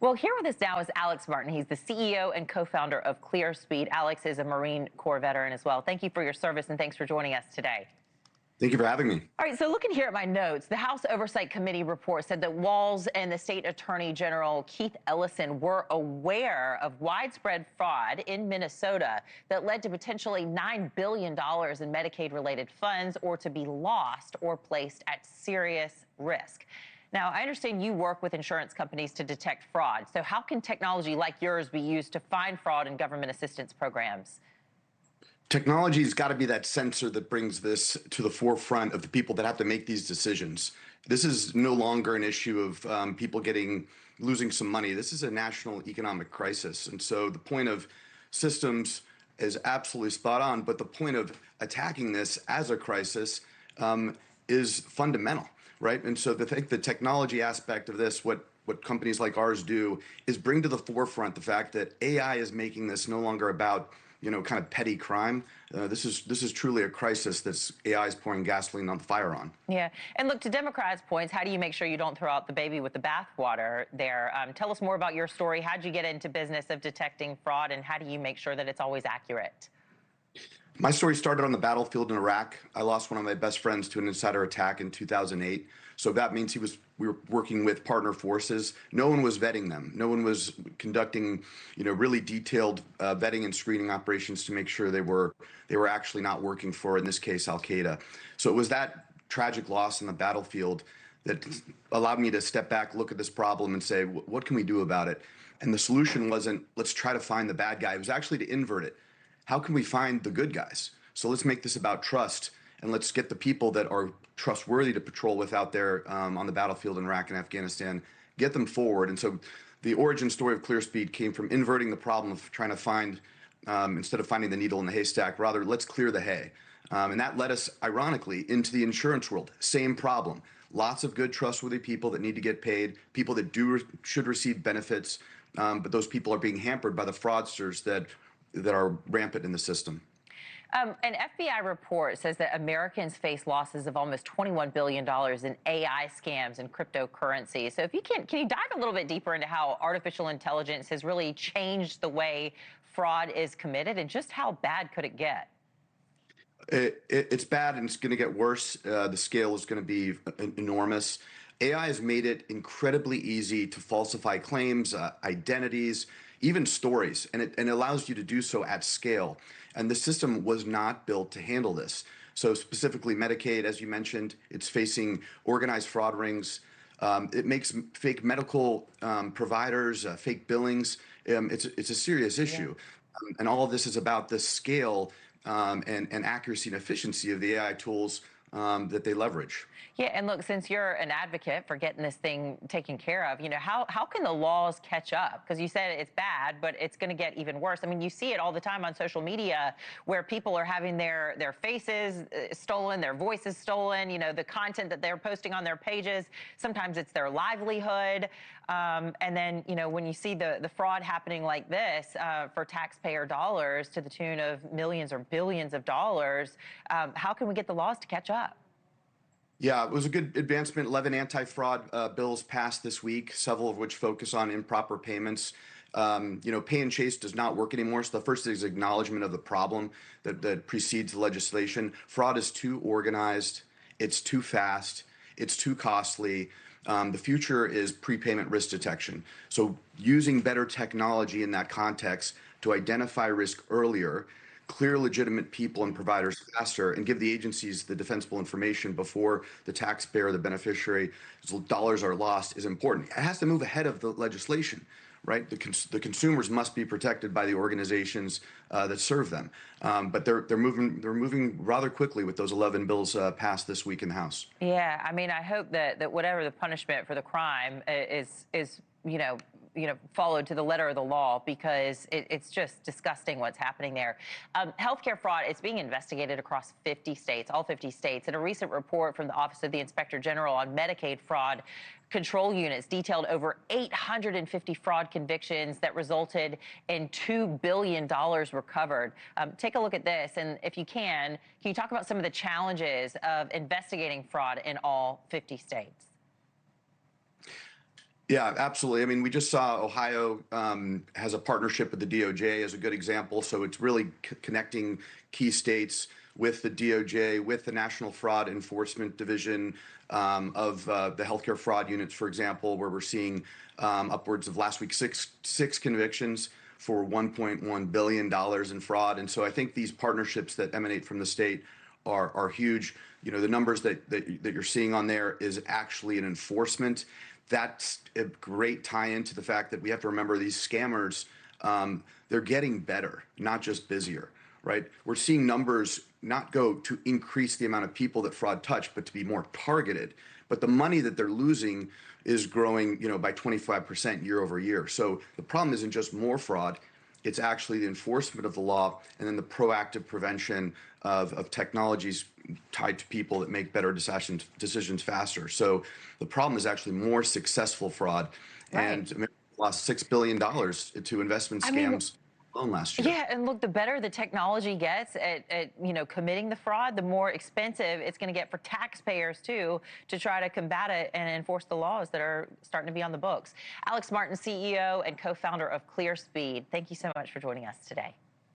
Well, here with us now is Alex Martin. He's the CEO and co-founder of Clearspeed. Alex is a Marine Corps veteran as well. Thank you for your service and thanks for joining us today. Thank you for having me. All right, so looking here at my notes, the House Oversight Committee report said that Walz and the State Attorney General Keith Ellison were aware of widespread fraud in Minnesota that led to potentially $9 billion in Medicaid-related funds or to be lost or placed at serious risk. Now, I understand you work with insurance companies to detect fraud. So how can technology like yours be used to find fraud in government assistance programs? Technology's got to be that sensor that brings this to the forefront of the people that have to make these decisions. This is no longer an issue of people losing some money. This is a national economic crisis. And so the point of systems is absolutely spot on, but the point of attacking this as a crisis is fundamental, right? And so I think the technology aspect of this, what companies like ours do, is bring to the forefront the fact that AI is making this no longer about kind of petty crime. This is truly a crisis that's AI is pouring gasoline on the fire on. Yeah, and look, to Democrats' points, how do you make sure you don't throw out the baby with the bathwater there? Tell us more about your story. How'd you get into business of detecting fraud, and how do you make sure that it's always accurate? My story started on the battlefield in Iraq. I lost one of my best friends to an insider attack in 2008. So that means we were working with partner forces. No one was vetting them. No one was conducting, really detailed vetting and screening operations to make sure they were actually not working for, in this case, Al Qaeda. So it was that tragic loss on the battlefield that allowed me to step back, look at this problem, and say, what can we do about it? And the solution wasn't, let's try to find the bad guy. It was actually to invert it. How can we find the good guys? So let's make this about trust, and let's get the people that are trustworthy to patrol with out there on the battlefield in Iraq and Afghanistan, get them forward. And so the origin story of Clearspeed came from inverting the problem of trying to find, instead of finding the needle in the haystack, rather let's clear the hay. And that led us, ironically, into the insurance world. Same problem. Lots of good, trustworthy people that need to get paid, people that should receive benefits, but those people are being hampered by the fraudsters that are rampant in the system. An FBI report says that Americans face losses of almost $21 billion in AI scams and cryptocurrency. So if you can you dive a little bit deeper into how artificial intelligence has really changed the way fraud is committed, and just how bad could it get? It's bad, and it's going to get worse. The scale is going to be enormous. AI has made it incredibly easy to falsify claims, identities, even stories, and it allows you to do so at scale. And the system was not built to handle this. So specifically Medicaid, as you mentioned, it's facing organized fraud rings. It makes fake medical providers, fake billings. It's a serious issue. Yeah. And all of this is about the scale and accuracy and efficiency of the AI tools that they leverage. Yeah, and look, since you're an advocate for getting this thing taken care of, how can the laws catch up? Because you said it's bad, but it's going to get even worse. I mean, you see it all the time on social media where people are having their faces stolen, their voices stolen, the content that they're posting on their pages. Sometimes it's their livelihood. And then, when you see the fraud happening like this for taxpayer dollars to the tune of millions or billions of dollars, how can we get the laws to catch up? Yeah, it was a good advancement. 11 anti-fraud bills passed this week, several of which focus on improper payments. Pay and chase does not work anymore. So the first is acknowledgement of the problem that precedes the legislation. Fraud is too organized, it's too fast, it's too costly. The future is prepayment risk detection. So using better technology in that context to identify risk earlier, clear legitimate people and providers faster, and give the agencies the defensible information before the taxpayer, the beneficiary, dollars are lost is important. It has to move ahead of the legislation, right? The consumers must be protected by the organizations that serve them. But they're moving rather quickly with those 11 bills passed this week in the House. Yeah, I mean, I hope that whatever the punishment for the crime is followed to the letter of the law, because it's just disgusting what's happening there. Healthcare fraud is being investigated across 50 states, all 50 states. In a recent report from the Office of the Inspector General on Medicaid fraud, control units detailed over 850 fraud convictions that resulted in $2 billion recovered. Take a look at this, and if you can you talk about some of the challenges of investigating fraud in all 50 states? Yeah, absolutely. I mean, we just saw Ohio has a partnership with the DOJ as a good example. So it's really connecting key states with the DOJ, with the National Fraud Enforcement Division of the healthcare fraud units, for example, where we're seeing upwards of last week six convictions for $1.1 billion in fraud. And so I think these partnerships that emanate from the state are huge. You know, the numbers that you're seeing on there is actually an enforcement. That's a great tie-in to the fact that we have to remember these scammers, they're getting better, not just busier, right? We're seeing numbers not go to increase the amount of people that fraud touch, but to be more targeted. But the money that they're losing is growing, by 25% year over year. So the problem isn't just more fraud, it's actually the enforcement of the law and then the proactive prevention of technologies tied to people that make better decisions faster. So the problem is actually more successful fraud. Right. And America lost $6 billion to investment scams alone last year. Yeah, and look, the better the technology gets at committing the fraud, the more expensive it's going to get for taxpayers too to try to combat it and enforce the laws that are starting to be on the books. Alex Martin, CEO and co-founder of Clearspeed, thank you so much for joining us today.